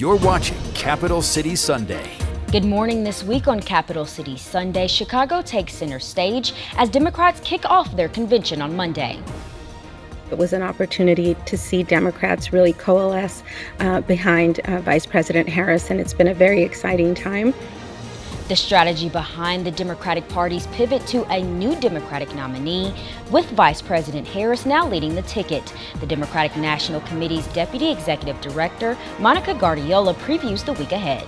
You're watching Capital City Sunday. Good morning. This week on Capital City Sunday, Chicago takes center stage as Democrats kick off their convention on Monday. It was an opportunity to see Democrats really coalesce behind Vice President Harris, and it's been a very exciting time. The strategy behind the Democratic Party's pivot to a new Democratic nominee, with Vice President Harris now leading the ticket. The Democratic National Committee's Deputy Executive Director, Monica Gaurdiola, previews the week ahead.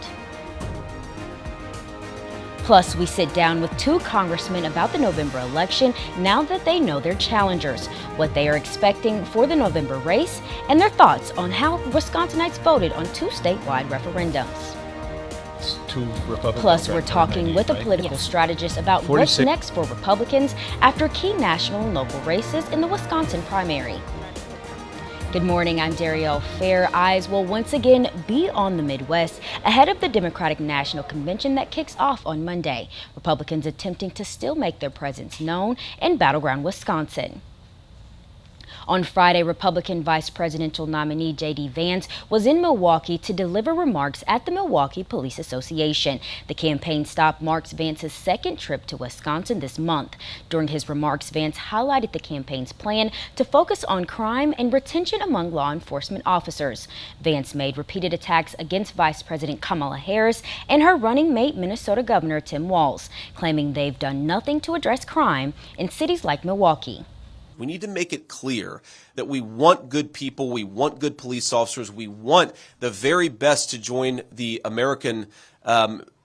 Plus, we sit down with two congressmen about the November election now that they know their challengers, what they are expecting for the November race, and their thoughts on how Wisconsinites voted on two statewide referendums. Plus, we're talking with a political strategist about what's next for Republicans after key national and local races in the Wisconsin primary. Good morning, I'm Darielle Fair. Eyes will once again be on the Midwest ahead of the Democratic National Convention that kicks off on Monday. Republicans attempting to still make their presence known in battleground Wisconsin. On Friday, Republican vice presidential nominee J.D. Vance was in Milwaukee to deliver remarks at the Milwaukee Police Association. The campaign stop marks Vance's second trip to Wisconsin this month. During his remarks, Vance highlighted the campaign's plan to focus on crime and retention among law enforcement officers. Vance made repeated attacks against Vice President Kamala Harris and her running mate, Minnesota Governor Tim Walz, claiming they've done nothing to address crime in cities like Milwaukee. We need to make it clear that we want good people, we want good police officers, we want the very best to join the American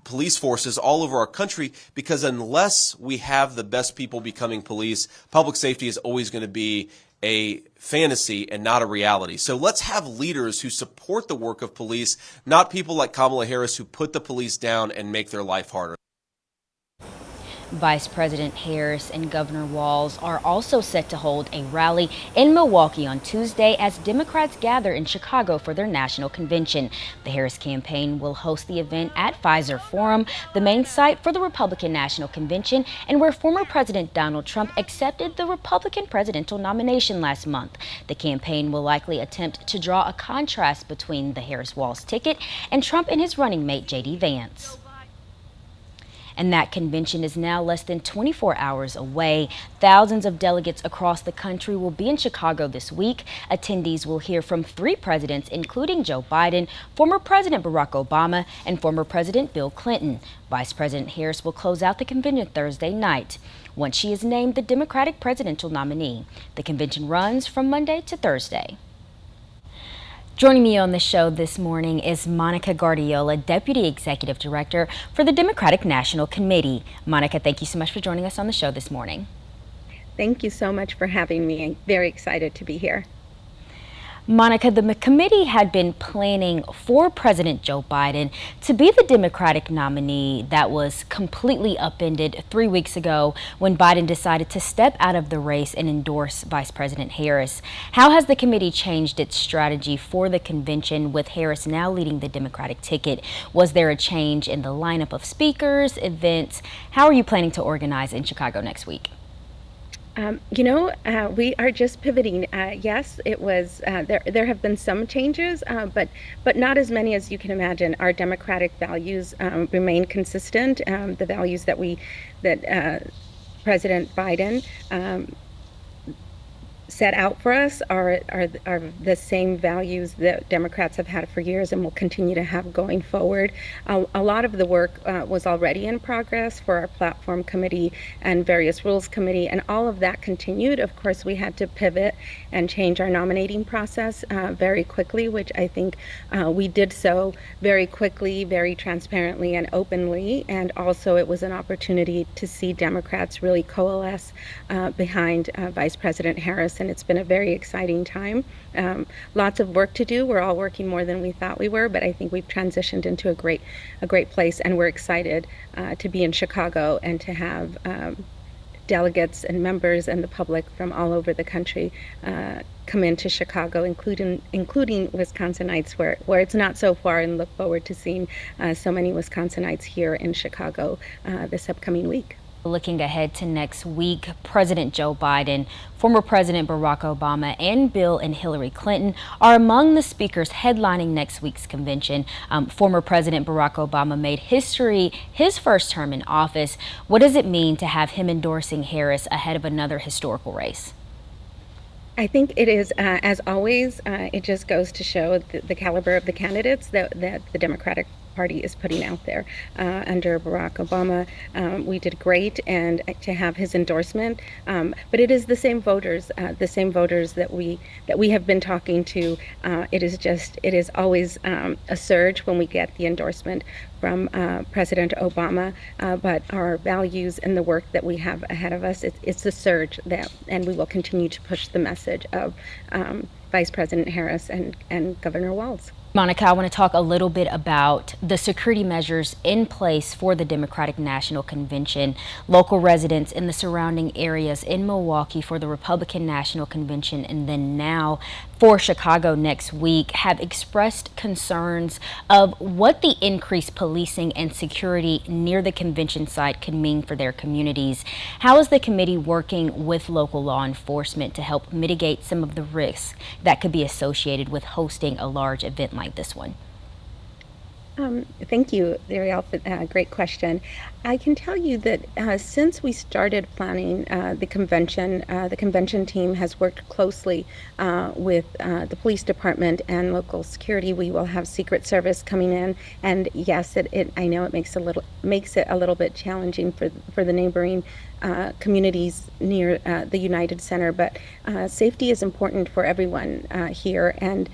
police forces all over our country, because unless we have the best people becoming police, public safety is always going to be a fantasy and not a reality. So let's have leaders who support the work of police, not people like Kamala Harris who put the police down and make their life harder. Vice President Harris and Governor Walz are also set to hold a rally in Milwaukee on Tuesday as Democrats gather in Chicago for their national convention. The Harris campaign will host the event at Pfizer Forum, the main site for the Republican National Convention and where former President Donald Trump accepted the Republican presidential nomination last month. The campaign will likely attempt to draw a contrast between the Harris-Walz ticket and Trump and his running mate J.D. Vance. And that convention is now less than 24 hours away. Thousands of delegates across the country will be in Chicago this week. Attendees will hear from three presidents, including Joe Biden, former President Barack Obama, and former President Bill Clinton. Vice President Harris will close out the convention Thursday night, once she is named the Democratic presidential nominee. The convention runs from Monday to Thursday. Joining me on the show this morning is Monica Gaurdiola, Deputy Executive Director for the Democratic National Committee. Monica, thank you so much for joining us on the show this morning. Thank you so much for having me. I'm very excited to be here. Monica, the committee had been planning for President Joe Biden to be the Democratic nominee that was completely upended 3 weeks ago when Biden decided to step out of the race and endorse Vice President Harris. How has the committee changed its strategy for the convention with Harris now leading the Democratic ticket? Was there a change in the lineup of speakers, events? How are you planning to organize in Chicago next week? We are just pivoting. Yes, it was. There have been some changes, but not as many as you can imagine. Our democratic values remain consistent. The values that President Biden set out for us are the same values that Democrats have had for years and will continue to have going forward. A lot of the work was already in progress for our platform committee and various rules committee, and all of that continued. Of course, we had to pivot and change our nominating process very quickly, which I think we did so very quickly, very transparently and openly. And also it was an opportunity to see Democrats really coalesce behind Vice President Harris, and it's been a very exciting time. Lots of work to do. We're all working more than we thought we were, but I think we've transitioned into a great place, and we're excited to be in Chicago and to have delegates and members and the public from all over the country come into Chicago, including Wisconsinites, where it's not so far, and look forward to seeing so many Wisconsinites here in Chicago this upcoming week. Looking ahead to next week, President Joe Biden, former President Barack Obama, and Bill and Hillary Clinton are among the speakers headlining next week's convention. Former President Barack Obama made history his first term in office. What does it mean to have him endorsing Harris ahead of another historical race? I think it is, as always, it just goes to show the caliber of the candidates that the Democratic Party is putting out there. Under Barack Obama, we did great, and to have his endorsement. But it is the same voters that we have been talking to. It is always a surge when we get the endorsement from President Obama, but our values and the work that we have ahead of us, it's a surge and we will continue to push the message of Vice President Harris and Governor Walz. Monica, I want to talk a little bit about the security measures in place for the Democratic National Convention. Local residents in the surrounding areas in Milwaukee for the Republican National Convention and then now for Chicago next week have expressed concerns of what the increased policing and security near the convention site could mean for their communities. How is the committee working with local law enforcement to help mitigate some of the risks that could be associated with hosting a large event like this one? Thank you, Ariel, for a great question. I can tell you that since we started planning the convention team has worked closely with the police department and local security. We will have Secret Service coming in, and yes, I know it makes it a little bit challenging for the neighboring communities near the United Center, but safety is important for everyone here, and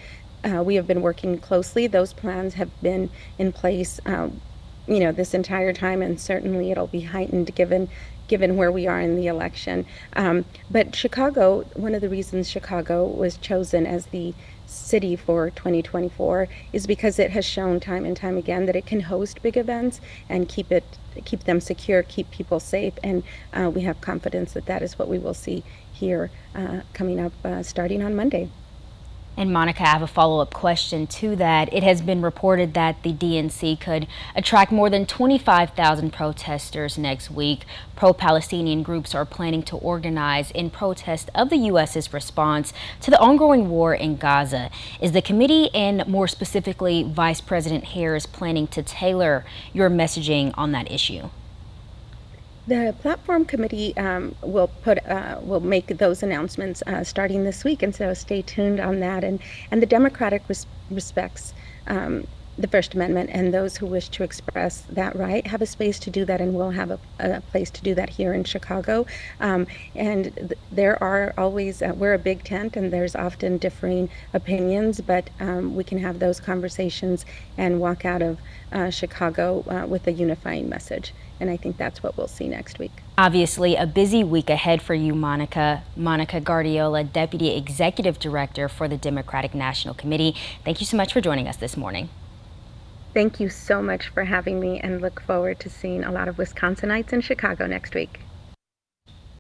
we have been working closely. Those plans have been in place, this entire time, and certainly it'll be heightened given where we are in the election. But Chicago, one of the reasons Chicago was chosen as the city for 2024 is because it has shown time and time again that it can host big events and keep them secure, keep people safe, and we have confidence that that is what we will see here coming up starting on Monday. And Monica, I have a follow-up question to that. It has been reported that the DNC could attract more than 25,000 protesters next week. Pro-Palestinian groups are planning to organize in protest of the U.S.'s response to the ongoing war in Gaza. Is the committee, and more specifically Vice President Harris, planning to tailor your messaging on that issue? The platform committee will make those announcements starting this week, and so stay tuned on that. And the Democratic respects the First Amendment, and those who wish to express that right have a space to do that, and we'll have a place to do that here in Chicago. There are always we're a big tent, and there's often differing opinions, but we can have those conversations and walk out of Chicago with a unifying message. And I think that's what we'll see next week. Obviously, a busy week ahead for you, Monica. Monica Gaurdiola, Deputy Executive Director for the Democratic National Committee. Thank you so much for joining us this morning. Thank you so much for having me, and look forward to seeing a lot of Wisconsinites in Chicago next week.